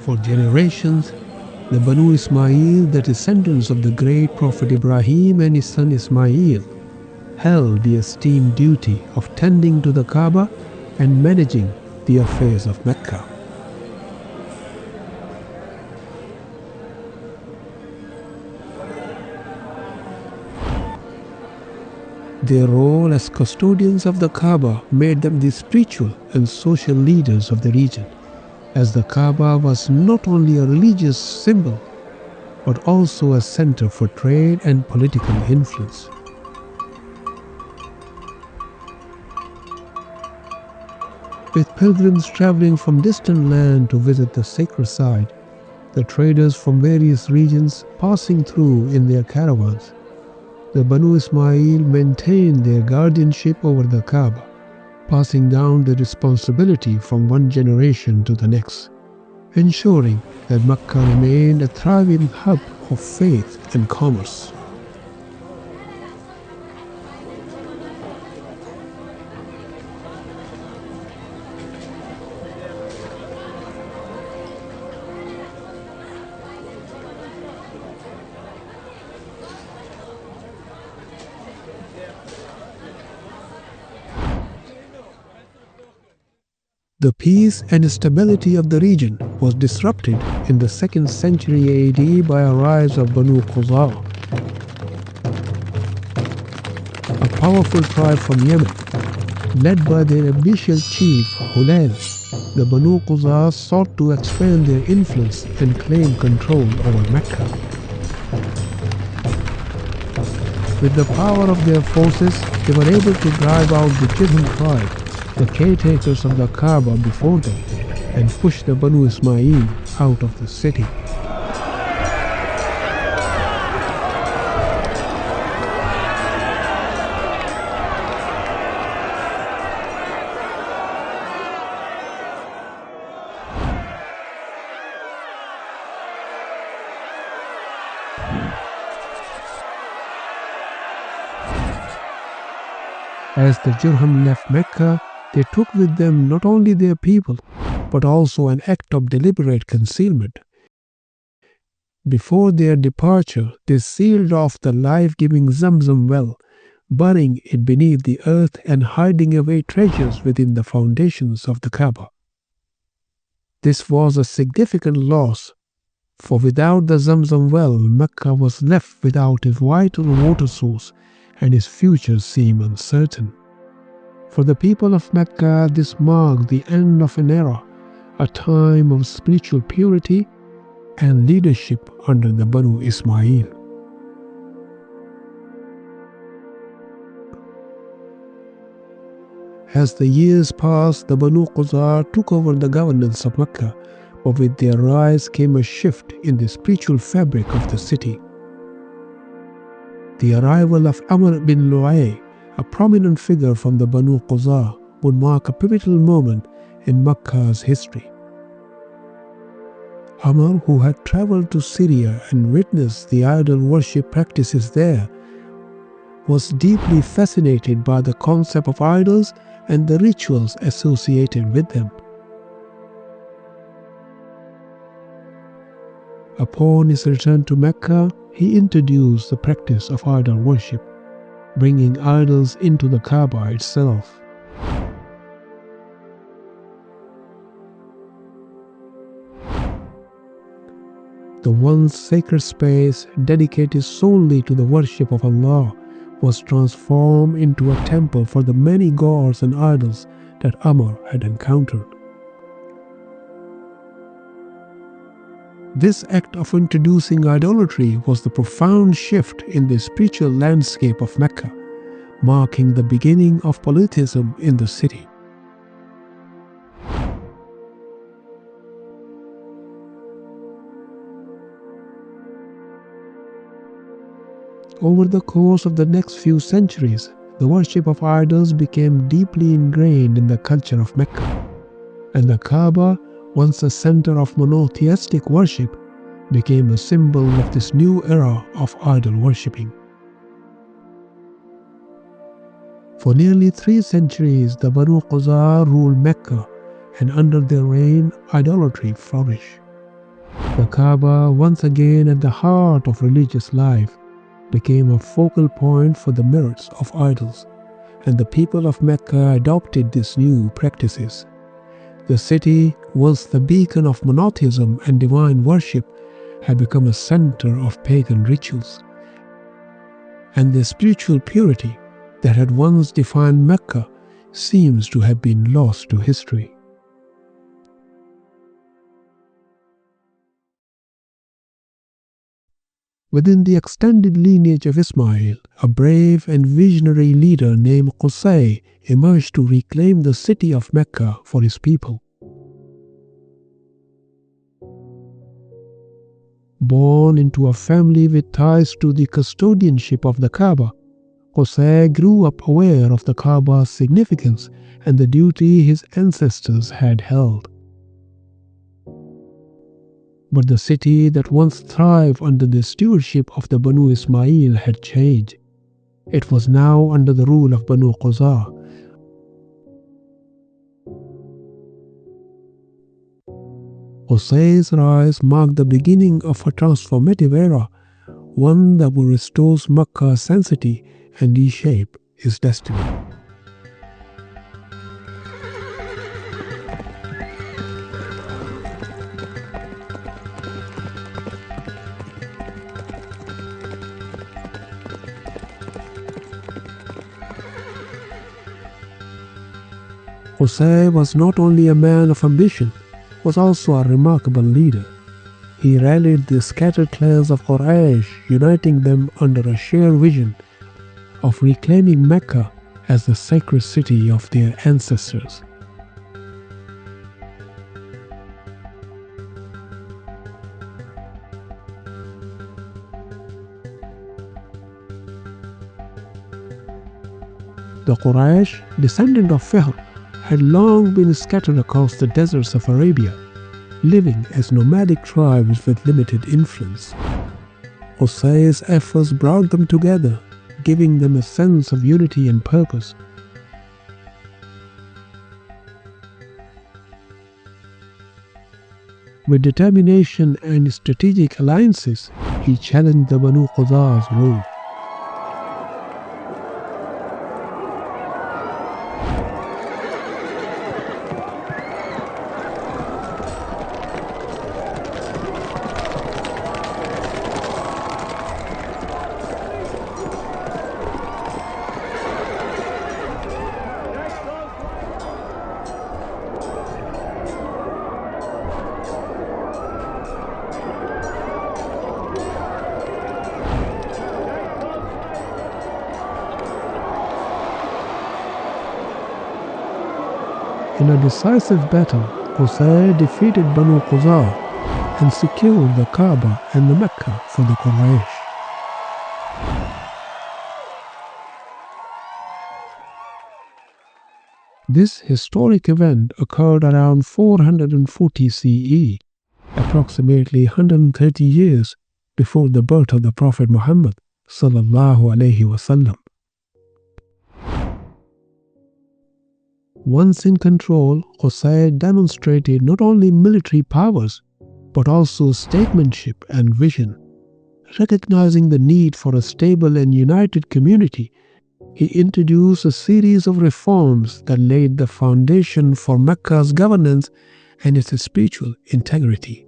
For generations, the Banu Ismail, the descendants of the great Prophet Ibrahim and his son Ismail, held the esteemed duty of tending to the Kaaba and managing the affairs of Mecca. Their role as custodians of the Kaaba made them the spiritual and social leaders of the region, as the Kaaba was not only a religious symbol, but also a center for trade and political influence. With pilgrims traveling from distant land to visit the sacred site, the traders from various regions passing through in their caravans, the Banu Ismail maintained their guardianship over the Kaaba, passing down the responsibility from one generation to the next, ensuring that Mecca remained a thriving hub of faith and commerce. The peace and stability of the region was disrupted in the 2nd century AD by a rise of Banu Khuza'ah, a powerful tribe from Yemen. Led by their ambitious chief Hulayl, the Banu Khuza'ah sought to expand their influence and claim control over Mecca. With the power of their forces, they were able to drive out the Jurhum tribe, the caretakers of the Kaaba before them, and push the Banu Ismail out of the city. As the Jurhum left Mecca, they took with them not only their people, but also an act of deliberate concealment. Before their departure, they sealed off the life-giving Zamzam well, burying it beneath the earth and hiding away treasures within the foundations of the Kaaba. This was a significant loss, for without the Zamzam well, Mecca was left without a vital water source, and its future seemed uncertain. For the people of Mecca, this marked the end of an era, a time of spiritual purity and leadership under the Banu Ismail. As the years passed, the Banu Khuza'ah took over the governance of Mecca, but with their rise came a shift in the spiritual fabric of the city. The arrival of Amr bin Lu'ay, a prominent figure from the Banu Khuza'ah, would mark a pivotal moment in Mecca's history. Amr, who had traveled to Syria and witnessed the idol worship practices there, was deeply fascinated by the concept of idols and the rituals associated with them. Upon his return to Mecca, he introduced the practice of idol worship, bringing idols into the Kaaba itself. The once sacred space, dedicated solely to the worship of Allah, was transformed into a temple for the many gods and idols that Amr had encountered. This act of introducing idolatry was the profound shift in the spiritual landscape of Mecca, marking the beginning of polytheism in the city. Over the course of the next few centuries, the worship of idols became deeply ingrained in the culture of Mecca, and the Kaaba, once a center of monotheistic worship, became a symbol of this new era of idol worshipping. For nearly 3 centuries, the Banu Khuza'ah ruled Mecca, and under their reign, idolatry flourished. The Kaaba, once again at the heart of religious life, became a focal point for the merits of idols, and the people of Mecca adopted these new practices. The city, once the beacon of monotheism and divine worship, had become a center of pagan rituals. And the spiritual purity that had once defined Mecca seems to have been lost to history. Within the extended lineage of Ismail, a brave and visionary leader named Qusay emerged to reclaim the city of Mecca for his people. Born into a family with ties to the custodianship of the Kaaba, Qusay grew up aware of the Kaaba's significance and the duty his ancestors had held. But the city that once thrived under the stewardship of the Banu Ismail had changed. It was now under the rule of Banu Khuza'ah. Qusay's rise marked the beginning of a transformative era, one that will restore Makkah's sanctity and reshape its destiny. Qusay was not only a man of ambition, was also a remarkable leader. He rallied the scattered clans of Quraysh, uniting them under a shared vision of reclaiming Mecca as the sacred city of their ancestors. The Quraysh, descendant of Fihr, had long been scattered across the deserts of Arabia, living as nomadic tribes with limited influence. Qusay's efforts brought them together, giving them a sense of unity and purpose. With determination and strategic alliances, he challenged the Banu Khuza'ah's rule. In a decisive battle, Qusay defeated Banu Khuza'ah and secured the Kaaba and the Mecca for the Quraysh. This historic event occurred around 440 CE, approximately 130 years before the birth of the Prophet Muhammad sallallahu alaihi wasallam. Once in control, Qusay demonstrated not only military powers, but also statesmanship and vision. Recognizing the need for a stable and united community, he introduced a series of reforms that laid the foundation for Mecca's governance and its spiritual integrity.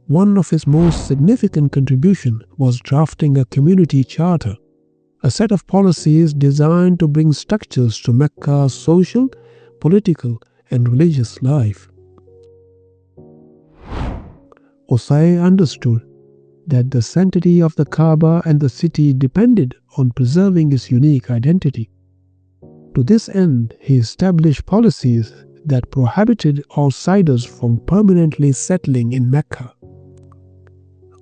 One of his most significant contributions was drafting a community charter, a set of policies designed to bring structures to Mecca's social, political, and religious life. Qusay understood that the sanctity of the Kaaba and the city depended on preserving its unique identity. To this end, he established policies that prohibited outsiders from permanently settling in Mecca.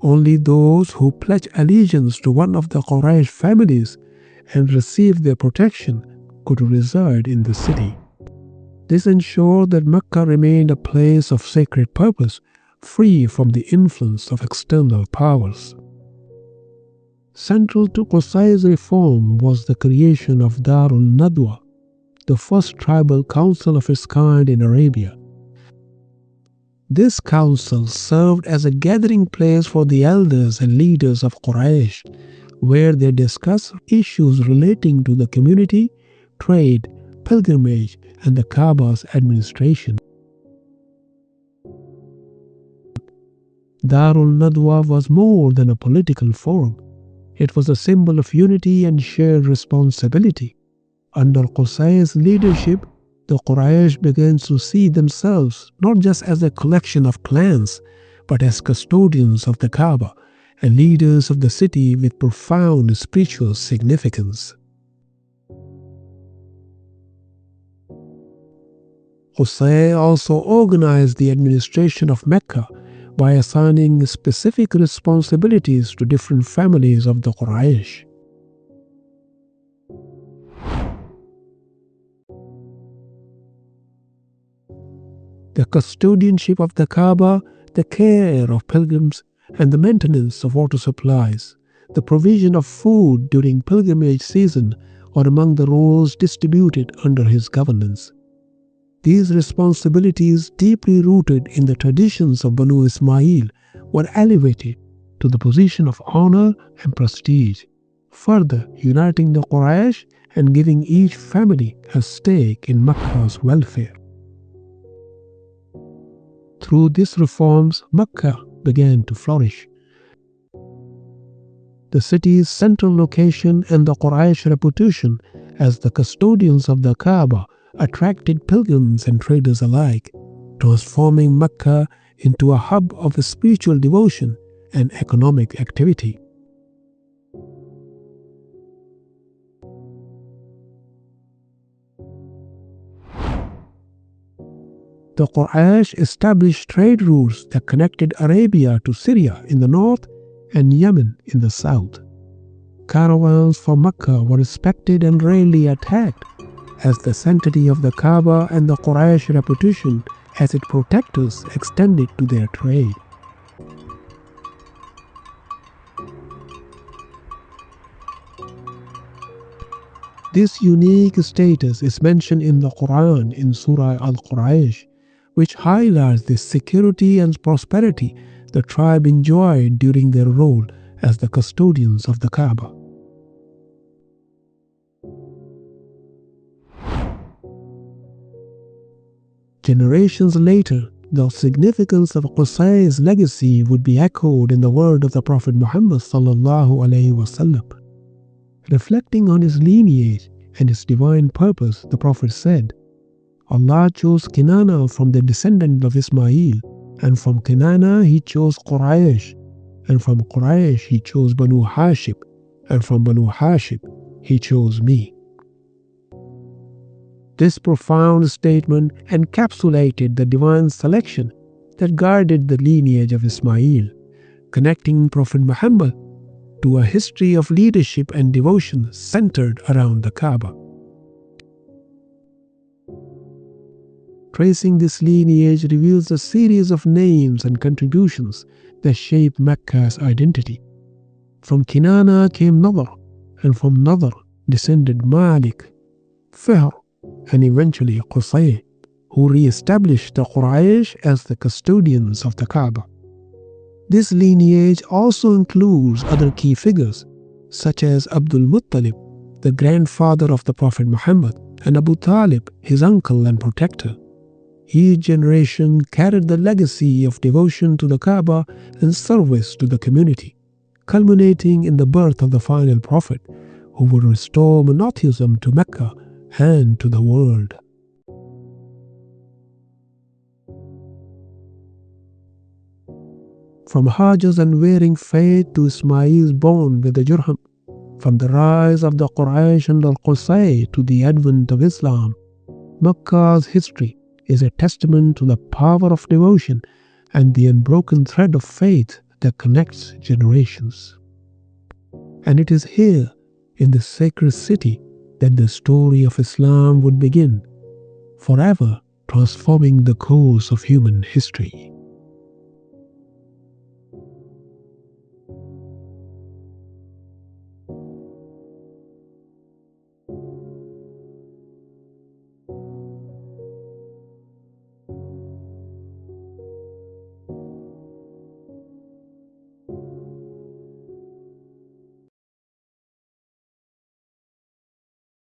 Only those who pledged allegiance to one of the Quraysh families and received their protection could reside in the city. This ensured that Mecca remained a place of sacred purpose, free from the influence of external powers. Central to Qusay's reform was the creation of Darul Nadwa, the first tribal council of its kind in Arabia. This council served as a gathering place for the elders and leaders of Quraysh, where they discussed issues relating to the community, trade, pilgrimage, and the Kaaba's administration. Darul Nadwa was more than a political forum. It was a symbol of unity and shared responsibility. Under Qusay's leadership, the Quraysh began to see themselves not just as a collection of clans, but as custodians of the Kaaba and leaders of the city with profound spiritual significance. Qusay also organized the administration of Mecca by assigning specific responsibilities to different families of the Quraysh. The custodianship of the Kaaba, the care of pilgrims, and the maintenance of water supplies, the provision of food during pilgrimage season are among the roles distributed under his governance. These responsibilities, deeply rooted in the traditions of Banu Ismail, were elevated to the position of honor and prestige, further uniting the Quraysh and giving each family a stake in Makkah's welfare. Through these reforms, Makkah began to flourish. The city's central location and the Quraysh reputation as the custodians of the Kaaba attracted pilgrims and traders alike, transforming Mecca into a hub of spiritual devotion and economic activity. The Quraysh established trade routes that connected Arabia to Syria in the north and Yemen in the south. Caravans for Mecca were respected and rarely attacked, as the sanctity of the Kaaba and the Quraysh reputation as its protectors extended to their trade. This unique status is mentioned in the Quran in Surah Al-Quraysh, which highlights the security and prosperity the tribe enjoyed during their role as the custodians of the Kaaba. Generations later, the significance of Qusay's legacy would be echoed in the word of the Prophet Muhammad ﷺ. Reflecting on his lineage and his divine purpose, the Prophet said, Allah chose Kinana from the descendant of Ismail, and from Kinana he chose Quraysh, and from Quraysh he chose Banu Hashim, and from Banu Hashim he chose me. This profound statement encapsulated the divine selection that guided the lineage of Ismail, connecting Prophet Muhammad to a history of leadership and devotion centered around the Kaaba. Tracing this lineage reveals a series of names and contributions that shaped Mecca's identity. From Kinana came Nadr, and from Nadr descended Malik, Fihr, and eventually Qusay, who re-established the Quraysh as the custodians of the Kaaba. This lineage also includes other key figures, such as Abdul Muttalib, the grandfather of the Prophet Muhammad, and Abu Talib, his uncle and protector. Each generation carried the legacy of devotion to the Kaaba and service to the community, culminating in the birth of the final prophet, who would restore monotheism to Mecca and to the world. From Hajar's unwearing faith to Ismail's bond with the Jurham, from the rise of the Quraysh and al-Qusay to the advent of Islam, Mecca's history is a testament to the power of devotion and the unbroken thread of faith that connects generations. And it is here, in this sacred city, that the story of Islam would begin, forever transforming the course of human history.